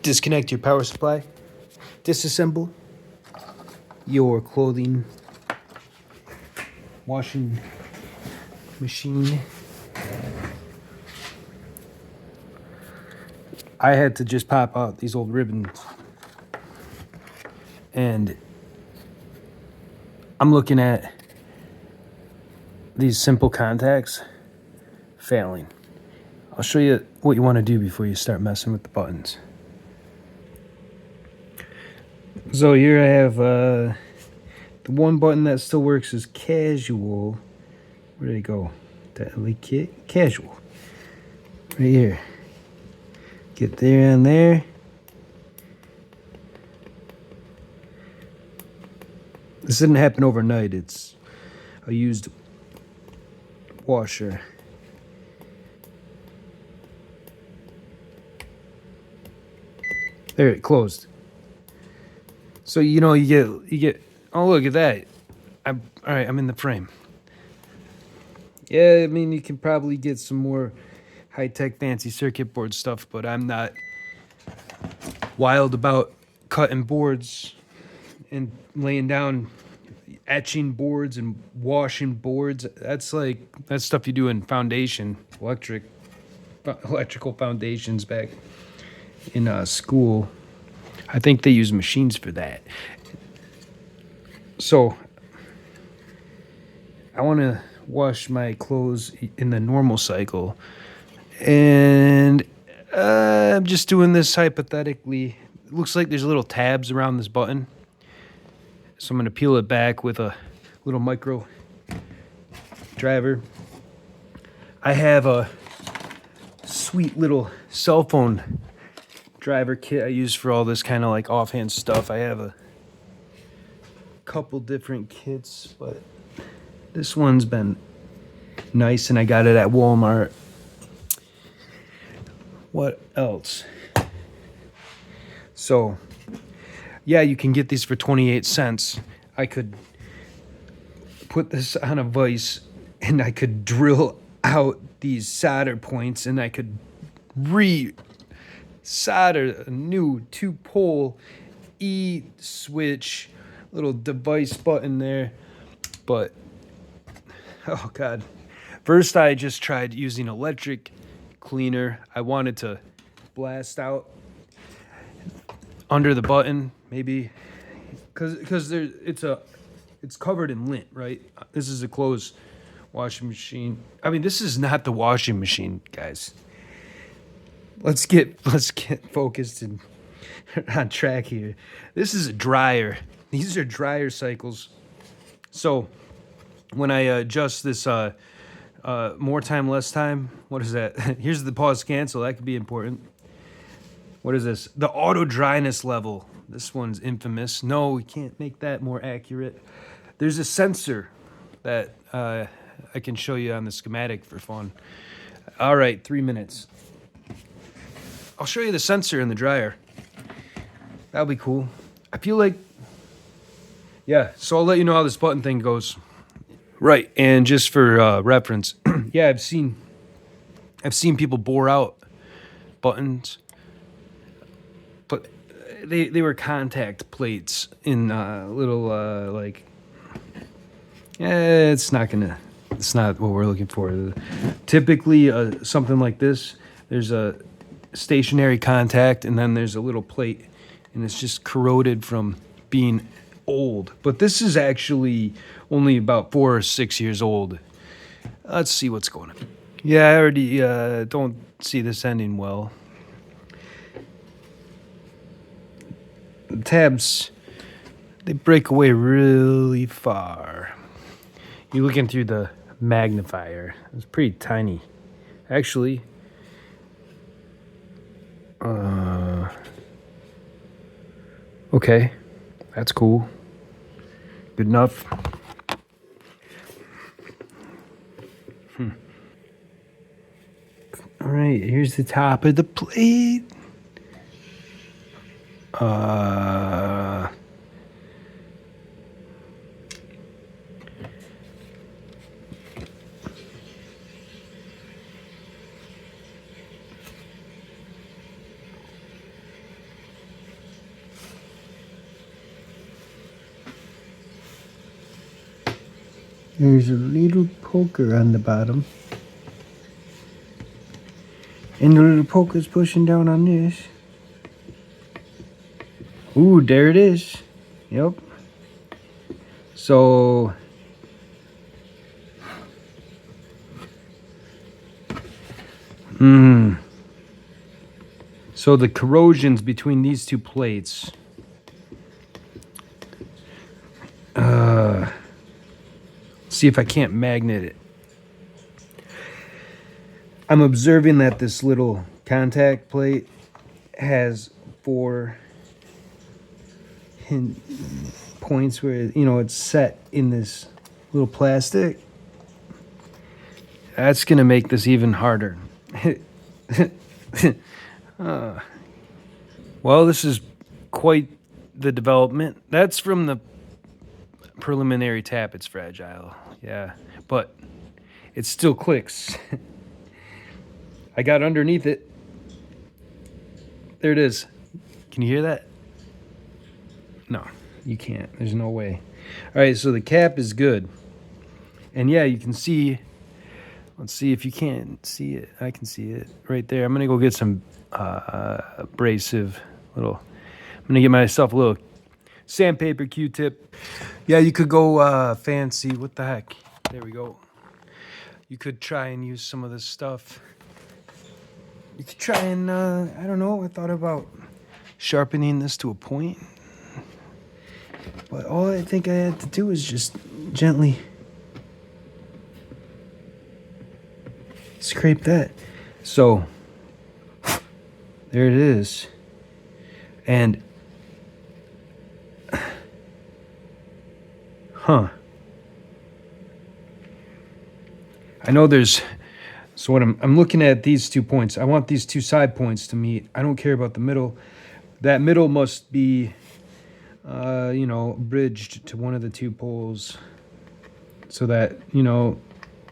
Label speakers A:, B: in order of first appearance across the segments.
A: Disconnect your power supply. Disassemble your clothing washing machine. I had to just pop out these old ribbons. And I'm looking at these simple contacts failing. I'll show you what you want to do before you start messing with the buttons. So here I have the one button that still works is casual. Where did it go? Casual. Right here. Get there and there. This didn't happen overnight. It's a used washer. There, it closed. So you get. Oh, look at that! All right. I'm in the frame. Yeah, I mean you can probably get some more high-tech, fancy circuit board stuff, but I'm not wild about cutting boards and laying down etching boards and washing boards. That's stuff you do in electrical foundations back in school. I think they use machines for that. So I want to wash my clothes in the normal cycle, and I'm just doing this hypothetically. It looks like there's little tabs around this button, so I'm going to peel it back with a little micro driver. I have a sweet little cell phone driver kit I use for all this kind of like offhand stuff. I have a couple different kits, but this one's been nice and I got it at Walmart. What else? So, yeah, you can get these for 28 cents. I could put this on a vise and I could drill out these solder points and I could solder a new 2-pole E-switch little device button there. But, oh God. First, I just tried using electric cleaner. I wanted to blast out under the button, maybe, because it's covered in lint, right? This is a closed washing machine. I mean, this is not the washing machine, guys. Let's get focused and on track here. This is a dryer. These are dryer cycles. So when I adjust this more time, less time, what is that? Here's the pause cancel. That could be important. What is this? The auto dryness level. This one's infamous. No, we can't make that more accurate. There's a sensor that I can show you on the schematic for fun. All right, 3 minutes. I'll show you the sensor in the dryer. That'll be cool. I feel like, yeah, so I'll let you know how this button thing goes. Right, and just for reference, yeah, I've seen people bore out buttons, but they were contact plates in little it's not what we're looking for. Typically, something like this, there's a stationary contact, and then there's a little plate, and it's just corroded from being old. But this is actually only about 4 or 6 years old. Let's see what's going on. Yeah, I already don't see this ending well. The tabs, they break away really far. You're looking through the magnifier. It's pretty tiny. Actually, okay, that's cool. Good enough. All right, here's the top of the plate. There's a little poker on the bottom. And the little poker's pushing down on this. Ooh, there it is. Yep. So so the corrosions between these two plates. See if I can't magnet it. I'm observing that this little contact plate has 4 points where, you know, it's set in this little plastic. That's gonna make this even harder. Well, this is quite the development. That's from the preliminary tap. It's fragile, yeah, but it still clicks. I got underneath it. There it is. Can you hear that? No, you can't. There's no way. All right, so the cap is good. And yeah, you can see, let's see if you can't see it. I can see it right there. I'm going to go get some abrasive I'm going to get myself a little sandpaper Q-tip. Yeah, you could go fancy. What the heck? There we go. You could try and use some of this stuff. You could try and, I don't know, I thought about sharpening this to a point. But all I think I had to do is just gently scrape that. So, there it is. And, I know there's, so what I'm looking at these 2 points. I want these 2 side points to meet. I don't care about the middle. That middle must be, you know, bridged to one of the 2 poles so that, you know,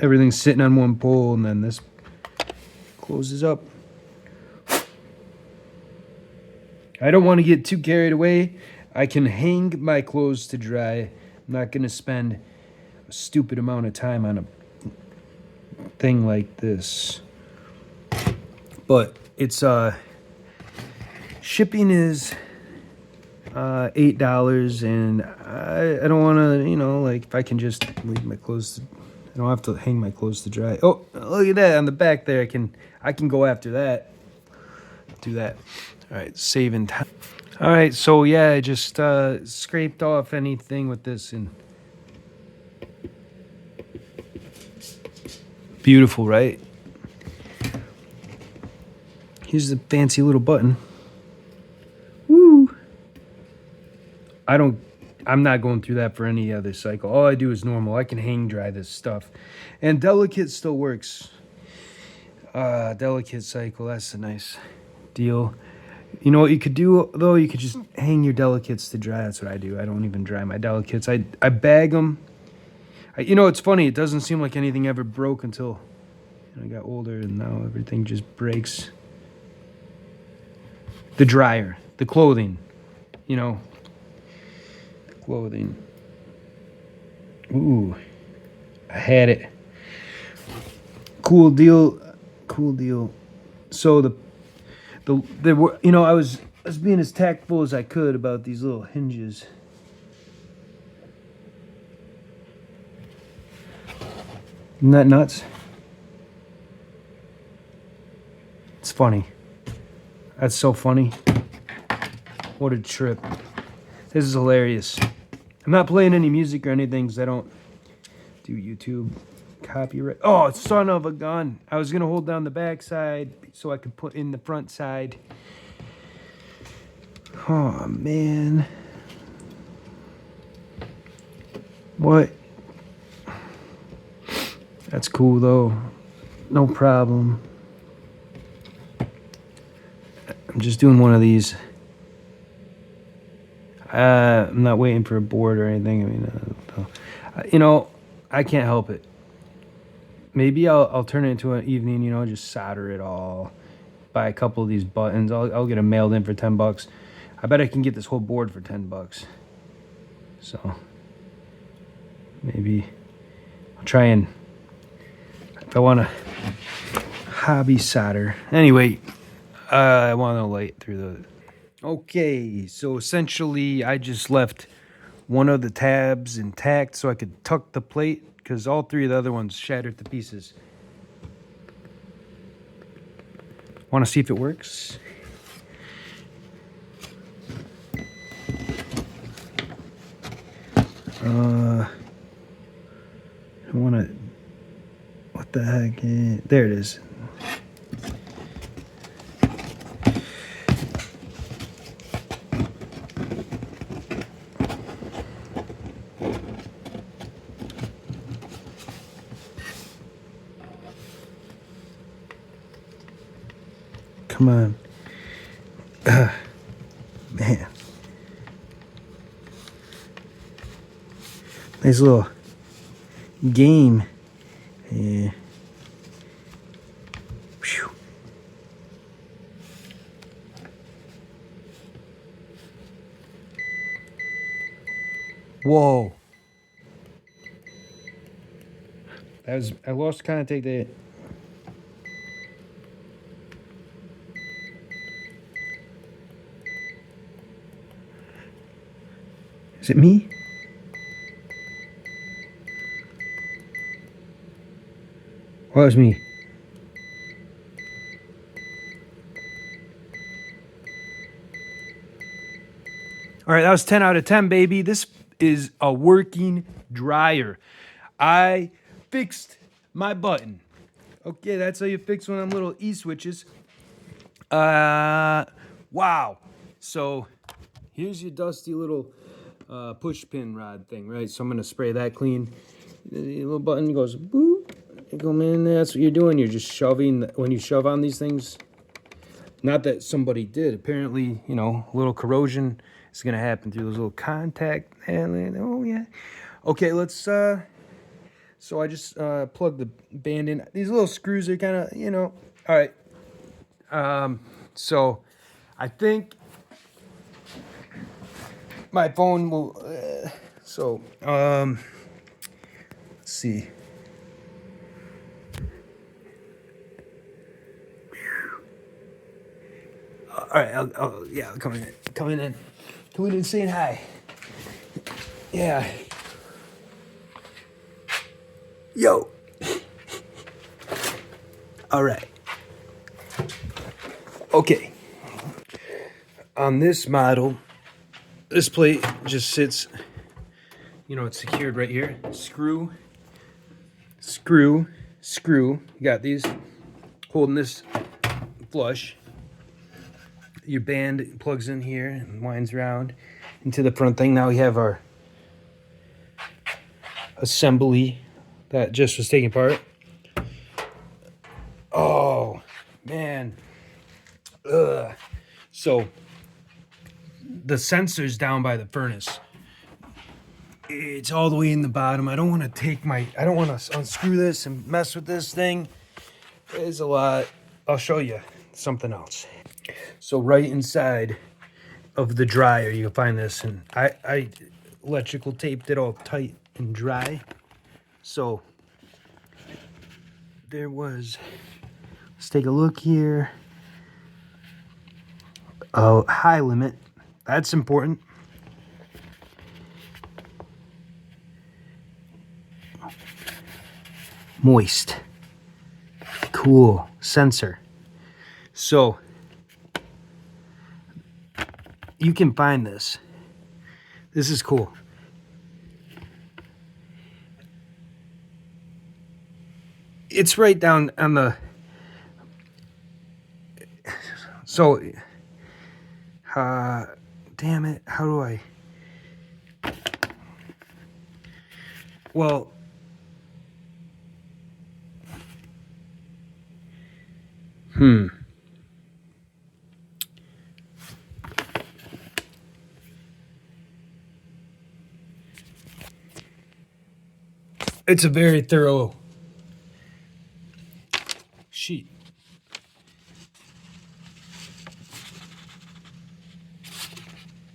A: everything's sitting on one pole and then this closes up. I don't want to get too carried away. I can hang my clothes to dry. I'm not going to spend a stupid amount of time on a thing like this. But it's shipping is $8, and I don't want to, you know, like if I can just leave my clothes, I don't have to hang my clothes to dry. Oh, look at that on the back there. I can go after that. Do that. All right, saving time. All right, so yeah, I just scraped off anything with this, and beautiful, right? Here's the fancy little button. Woo! I'm not going through that for any other cycle. All I do is normal. I can hang dry this stuff. And delicate still works. Delicate cycle, that's a nice deal. You know what you could do, though? You could just hang your delicates to dry. That's what I do. I don't even dry my delicates. I bag them. You know, it's funny. It doesn't seem like anything ever broke until I got older, and now everything just breaks. The dryer, the clothing, you know. The clothing. Ooh, I had it. Cool deal. Cool deal. So there were, you know, I was being as tactful as I could about these little hinges. Isn't that nuts? It's funny. That's so funny. What a trip. This is hilarious. I'm not playing any music or anything because I don't do YouTube copyright. Oh, son of a gun. I was going to hold down the back side so I could put in the front side. Oh, man. What? That's cool, though. No problem. I'm just doing one of these. I'm not waiting for a board or anything. I mean, you know, I can't help it. Maybe I'll turn it into an evening, you know, just solder it all. Buy a couple of these buttons. I'll get them mailed in for $10. I bet I can get this whole board for $10. So maybe I'll try and, if I want to hobby solder. Anyway, I want to light through the... Okay, so essentially I just left one of the tabs intact so I could tuck the plate because all three of the other ones shattered to pieces. Want to see if it works? I want to... What the heck? There it is. Come on. Man. Nice little game. Yeah. Whew. Whoa. I lost contact there. Is it me? Oh, it was me. All right, that was 10 out of 10, baby. This is a working dryer. I fixed my button. Okay, that's how you fix one of them little E-switches. Wow. So here's your dusty little push pin rod thing, right? So I'm gonna spray that clean. The little button goes boop. You go in there. That's what you're doing. You're just shoving. When you shove on these things, not that somebody did. Apparently, you know, a little corrosion is gonna happen through those little contact. And oh yeah. Okay, let's. So I just plugged the band in. These little screws are kind of, you know. All right. So I think my phone will. Let's see. All right. Yeah. Coming in, saying hi. Yeah. Yo. All right. Okay. On this model, this plate just sits, you know, it's secured right here. Screw. You got these holding this flush. Your band plugs in here and winds around into the front thing. Now we have our assembly that just was taking part. Oh, man. Ugh. So the sensor's down by the furnace. It's all the way in the bottom. I don't want to unscrew this and mess with this thing. There's a lot. I'll show you something else. So right inside of the dryer, you can find this, and I electrical taped it all tight and dry. So there was, let's take a look here. Oh, high limit. That's important. Moist. Cool. Sensor. So you can find this. This is cool. It's right down on the... So... damn it. How do I... Well... It's a very thorough sheet.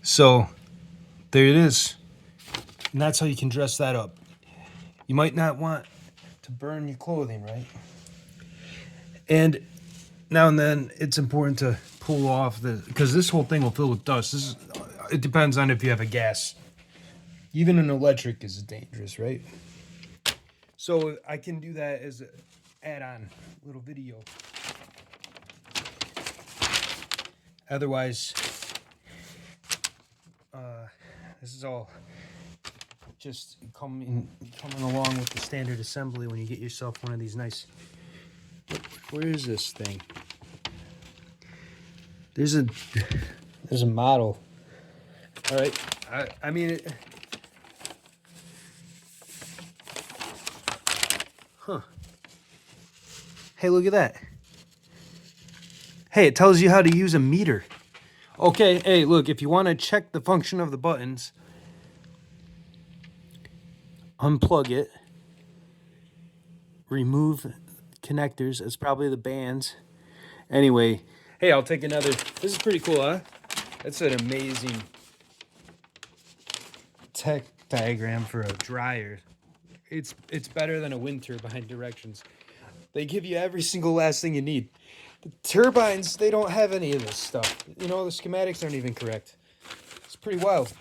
A: So there it is. And that's how you can dress that up. You might not want to burn your clothing, right? And now and then it's important to pull off because this whole thing will fill with dust. It depends on if you have a gas. Even an electric is dangerous, right? So I can do that as an add-on little video. Otherwise, this is all just coming along with the standard assembly when you get yourself one of these nice. Where is this thing? There's a model. All right. I mean. Huh. Hey, look at that. Hey, it tells you how to use a meter. Okay, hey, look, if you want to check the function of the buttons, unplug it, remove connectors. It's probably the bands. Anyway, hey, I'll take another. This is pretty cool, huh? That's an amazing tech diagram for a dryer. It's better than a wind turbine directions. They give you every single last thing you need. The turbines, they don't have any of this stuff. You know, the schematics aren't even correct. It's pretty wild.